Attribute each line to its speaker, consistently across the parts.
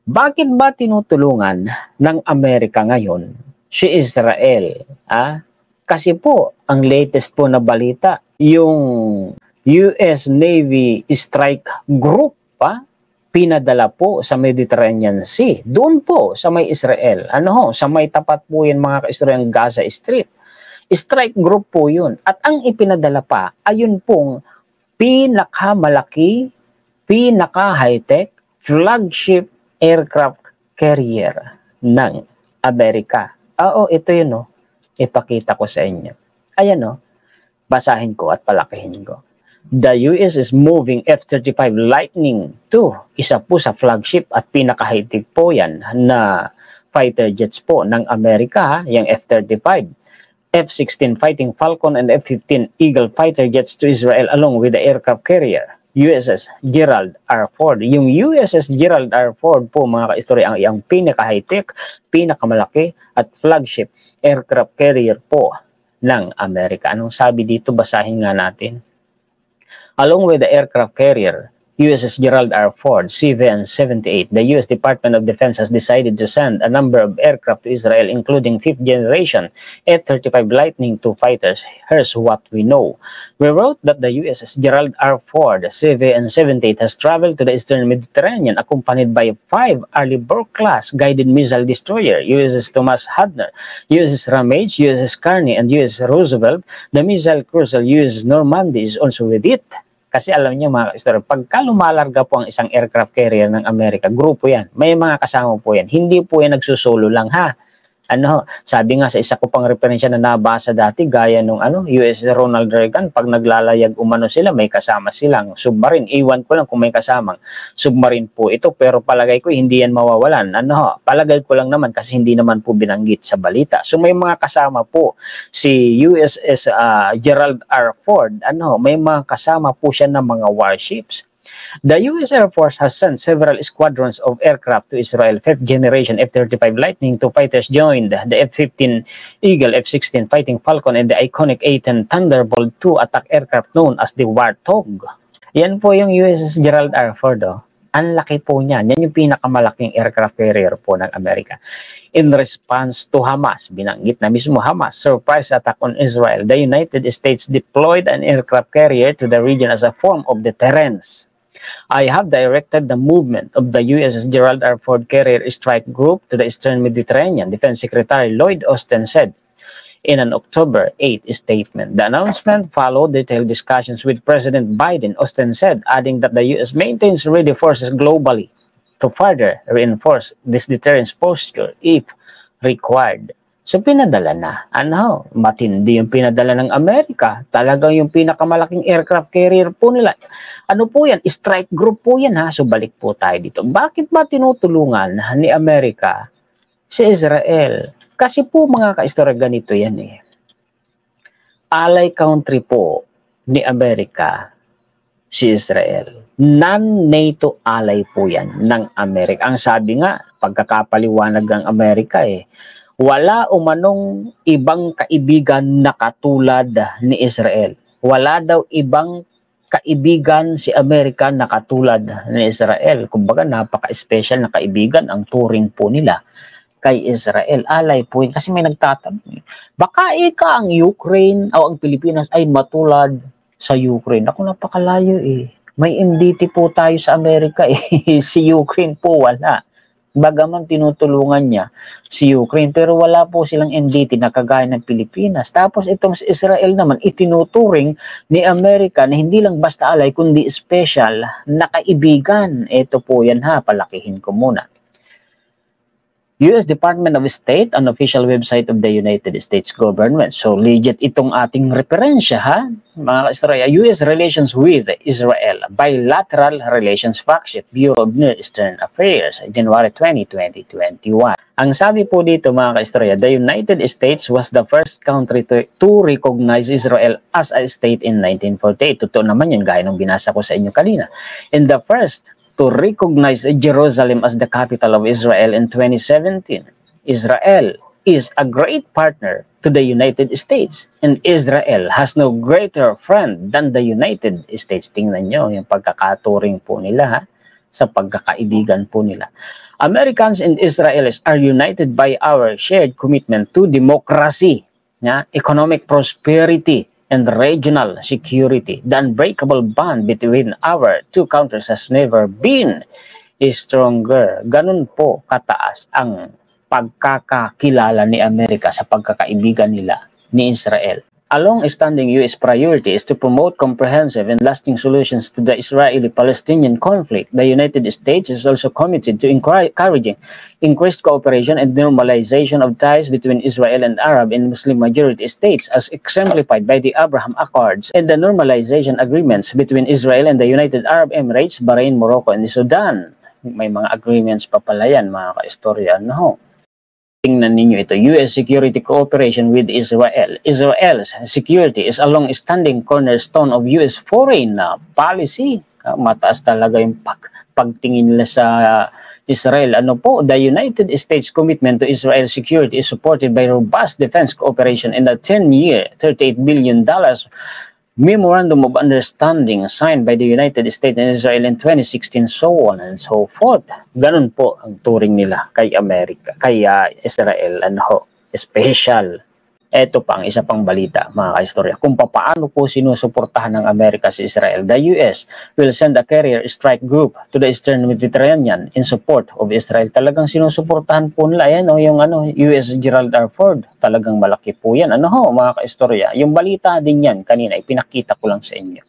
Speaker 1: Bakit ba tinutulungan ng Amerika ngayon si Israel? Kasi po, ang latest po na balita, yung US Navy Strike Group pinadala po sa Mediterranean Sea. Doon po sa may Israel. Sa may tapat po yan mga ka-Israel ng Gaza Strip. Strike Group po yun. At ang ipinadala pa, ayun pong pinakamalaki, pinaka-high-tech flagship aircraft carrier ng Amerika. Ito yun, ipakita ko sa inyo. Ayan, basahin ko at palakihin ko. The US is moving F-35 Lightning II. Isa po sa flagship at pinaka-high-tech po yan na fighter jets po ng Amerika, yung F-35. F-16 Fighting Falcon and F-15 Eagle fighter jets to Israel along with the aircraft carrier USS Gerald R. Ford. Yung USS Gerald R. Ford po mga ka-istorya ang pinaka-high-tech, pinakamalaki at flagship aircraft carrier po ng Amerika. Anong sabi dito? Basahin nga natin. Along with the aircraft carrier USS Gerald R. Ford CVN-78, the U.S. Department of Defense has decided to send a number of aircraft to Israel, including fifth-generation F-35 Lightning II fighters. Here's what we know. We wrote that the USS Gerald R. Ford CVN-78 has traveled to the Eastern Mediterranean accompanied by 5 Arleigh-Burke-class guided missile destroyer, USS Thomas Hadner, USS Ramage, USS Carney, and USS Roosevelt. The missile cruiser USS Normandy is also with it. Kasi alam niyo mga ka-istorya, pagka lumalarga po ang isang aircraft carrier ng Amerika, grupo yan, may mga kasama po yan. Hindi po yan nagsusulo lang ha. Sabi nga sa isa ko pang referensya na nabasa dati, gaya nung US Ronald Reagan, pag naglalayag umano sila, may kasama silang submarine. Iwan ko lang kung may kasamang submarine po ito, pero palagay ko hindi yan mawawalan. Palagay ko lang naman kasi hindi naman po binanggit sa balita. So may mga kasama po si USS Gerald R. Ford, may mga kasama po siya ng mga warships. The U.S. Air Force has sent several squadrons of aircraft to Israel. 5th generation F-35 Lightning II fighters joined the F-15 Eagle, F-16 Fighting Falcon, and the iconic A-10 Thunderbolt II attack aircraft known as the Warthog. Yan po yung USS Gerald R. Ford. Ang laki po niyan. Yan yung pinakamalaking aircraft carrier po ng Amerika. In response to Hamas, binanggit na mismo Hamas, surprise attack on Israel, the United States deployed an aircraft carrier to the region as a form of deterrence. I have directed the movement of the USS Gerald R. Ford Carrier Strike Group to the Eastern Mediterranean, Defense Secretary Lloyd Austin said in an October 8 statement. The announcement followed detailed discussions with President Biden, Austin said, adding that the U.S. maintains ready forces globally to further reinforce this deterrence posture if required. So pinadala na. Matindi yung pinadala ng Amerika. Talagang yung pinakamalaking aircraft carrier po nila. Ano po yan? Strike group po yan ha. So balik po tayo dito. Bakit ba tinutulungan ni Amerika si Israel? Kasi po mga ka-istorya ganito yan Ally country po ni Amerika si Israel. Non-NATO ally po yan ng Amerika. Ang sabi nga, pagkakapaliwanag ng Amerika wala umanong ibang kaibigan na katulad ni Israel. Wala daw ibang kaibigan si Amerika na katulad ni Israel. Kumbaga napaka-special na kaibigan ang turing po nila kay Israel. Alay po yun. Kasi may nagtatanong. Baka ang Ukraine o ang Pilipinas ay matulad sa Ukraine. Ako napakalayo May MDT po tayo sa Amerika Si Ukraine po wala. Bagaman tinutulungan niya si Ukraine, pero wala po silang NDT na kagaya ng Pilipinas. Tapos itong Israel naman, itinuturing ni Amerika na hindi lang basta alay, kundi special na kaibigan. Ito po yan palakihin ko muna. U.S. Department of State, an official website of the United States government. So legit itong ating referensya mga ka-istorya. U.S. relations with Israel, bilateral relations fact sheet, Bureau of Near Eastern Affairs, January 20, 2021. Ang sabi po dito mga ka-istorya, the United States was the first country to recognize Israel as a state in 1948. Totoo naman yun, gaya nung binasa ko sa inyo kanina. And the first to recognize Jerusalem as the capital of Israel in 2017. Israel is a great partner to the United States, and Israel has no greater friend than the United States. Tingnan nyo yung pagkakaturing po nila sa pagkakaibigan po nila. Americans and Israelis are united by our shared commitment to democracy, economic prosperity, and regional security. The unbreakable bond between our two countries has never been stronger. Ganun po kataas ang pagkakakilala ni Amerika sa pagkakaibigan nila ni Israel. A long-standing U.S. priority is to promote comprehensive and lasting solutions to the Israeli-Palestinian conflict. The United States is also committed to encouraging increased cooperation and normalization of ties between Israel and Arab and Muslim-majority states, as exemplified by the Abraham Accords and the normalization agreements between Israel and the United Arab Emirates, Bahrain, Morocco, and Sudan. May mga agreements pa pala yan, mga kaistorya. No? Tingnan ninyo ito, U.S. security cooperation with Israel. Israel's security is a long-standing cornerstone of U.S. foreign policy. Mataas talaga yung pagtingin nila sa Israel. Ano po, the United States commitment to Israel's security is supported by robust defense cooperation and a 10-year, $38 billion Memorandum of Understanding signed by the United States and Israel in 2016, so on and so forth. Ganun po ang turing nila kay Amerika, kay Israel, special. Ito pa ang isa pang balita, mga kaistorya, kung paano po sinusuportahan ng Amerika si Israel. The US will send a carrier strike group to the Eastern Mediterranean in support of Israel. Talagang sinusuportahan po nila yan, yung US Gerald R. Ford. Talagang malaki po yan. Mga kaistorya, yung balita din yan kanina, ipinakita ko lang sa inyo.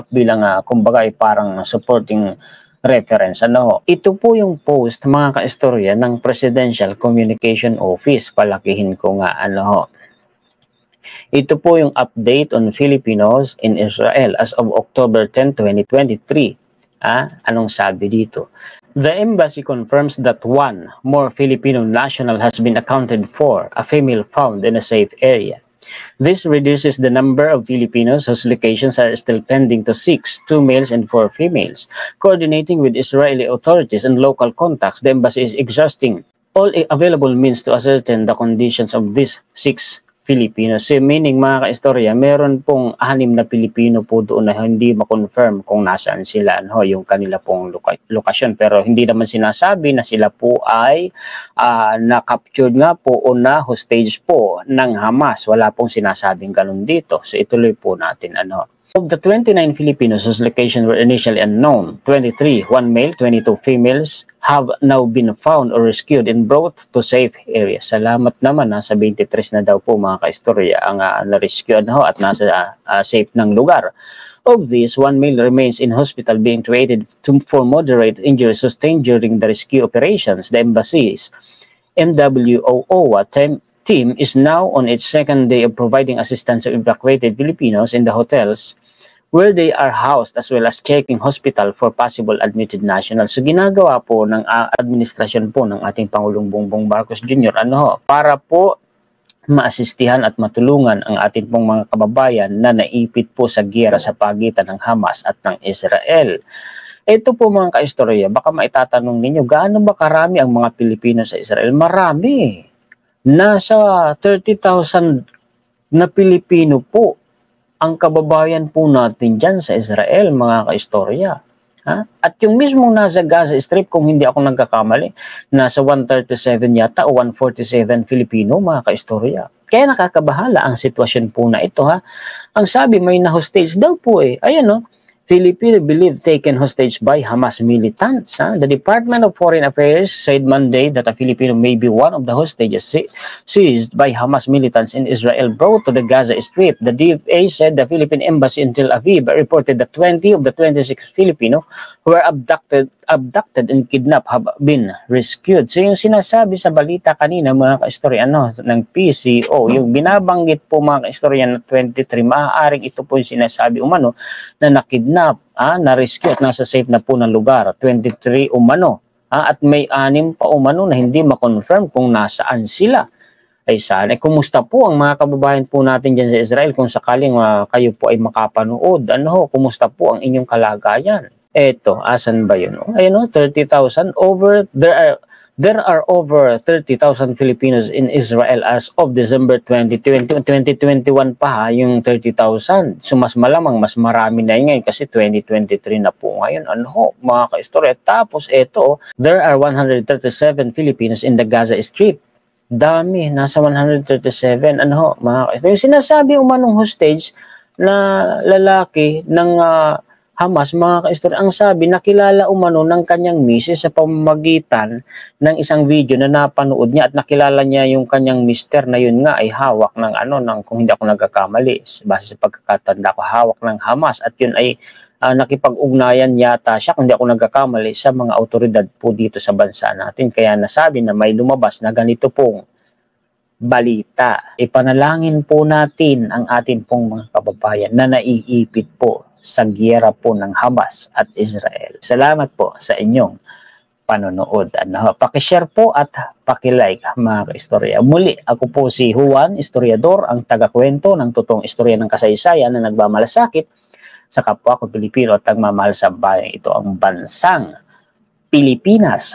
Speaker 1: Bilang, kumbaga, parang supporting reference. Ito po yung post, mga kaistorya, ng Presidential Communication Office. Palakihin ko nga, Ito po yung update on Filipinos in Israel as of October 10, 2023. Anong sabi dito? The embassy confirms that one more Filipino national has been accounted for, a female found in a safe area. This reduces the number of Filipinos whose locations are still pending to 6, 2 males and 4 females. Coordinating with Israeli authorities and local contacts, the embassy is exhausting all available means to ascertain the conditions of these 6 Filipinos. Meaning, mga kaistorya, meron pong 6 na Pilipino po doon na hindi ma-confirm kung nasaan sila, yung kanila pong lokasyon. Pero hindi naman sinasabi na sila po ay na-captured nga po o na-hostage po ng Hamas. Wala pong sinasabing ganun dito. So ituloy po natin, Of the 29 Filipinos whose locations were initially unknown, 23, 1 male, 22 females, have now been found or rescued and brought to safe areas. Salamat naman, nasa 23 na daw po, mga kaistorya, ang na-rescue at nasa safe ng lugar. Of these, 1 male remains in hospital being treated for moderate injuries sustained during the rescue operations. The embassy's MWOO team is now on its second day of providing assistance to evacuated Filipinos in the hotels where they are housed, as well as checking hospital for possible admitted nationals. So ginagawa po ng administrasyon po ng ating Pangulong Bongbong Marcos Jr. Para po maasistihan at matulungan ang ating pong mga kababayan na naipit po sa giyera sa pagitan ng Hamas at ng Israel. Ito po, mga kaistorya, baka maitatanong ninyo, gaano ba karami ang mga Pilipino sa Israel? Marami. Nasa 30,000 na Pilipino po ang kababayan po natin dyan sa Israel, mga kaistorya. At yung mismong nasa Gaza Strip, kung hindi ako nagkakamali, nasa 137 yata o 147 Filipino, mga kaistorya. Kaya nakakabahala ang sitwasyon po na ito. Ang sabi, may na-hostage daw po Ayan, Filipino believed taken hostage by Hamas militants. The Department of Foreign Affairs said Monday that a Filipino may be one of the hostages seized by Hamas militants in Israel brought to the Gaza Strip. The DFA said the Philippine Embassy in Tel Aviv reported that 20 of the 26 Filipino who were abducted and kidnapped have been rescued. So yung sinasabi sa balita kanina, mga kaistorya, ng PCO, yung binabanggit po, mga kaistorya, na 23, maaaring ito po yung sinasabi na nakidnap, na-rescue at nasa safe na po ng lugar. 23 at may 6 pa na hindi ma-confirm kung nasaan sila. Ay sana, kumusta po ang mga kababayan po natin dyan sa Israel kung sakaling kayo po ay makapanood? Kumusta po ang inyong kalagayan? Eto, asan ba yun? Ayun, 30,000 over. There are over 30,000 Filipinos in Israel as of December 2020. 2021 pa ha, yung 30,000. So mas malamang, mas marami na yun ngayon kasi 2023 na po ngayon. Ano ho, mga kaistorya. Tapos ito, there are 137 Filipinos in the Gaza Strip. Dami, nasa 137. Ano ho, mga kaistorya. Yung sinasabi umanong hostage na lalaki ng Hamas, mga kaistorya, ang sabi, nakilala umano ng kanyang misis sa pamamagitan ng isang video na napanood niya at nakilala niya yung kanyang mister na yun nga ay hawak ng kung hindi ako nagkakamali, base sa pagkakatanda ko, hawak ng Hamas at yun ay nakipag-ugnayan yata siya, kung hindi ako nagkakamali, sa mga autoridad po dito sa bansa natin. Kaya nasabi na may lumabas na ganito pong balita. Ipanalangin po natin ang atin pong mga kababayan na naiipit po sa giyera po ng Hamas at Israel. Salamat po sa inyong panonood. Paki-share po at paki-like, mga kaistorya. Muli, ako po si Juan, historiador, ang taga-kwento ng totoong istorya ng kasaysayan na nagmamalasakit sa kapwa ko Pilipino at nagmamahal sa bayang ito, ang bansang Pilipinas.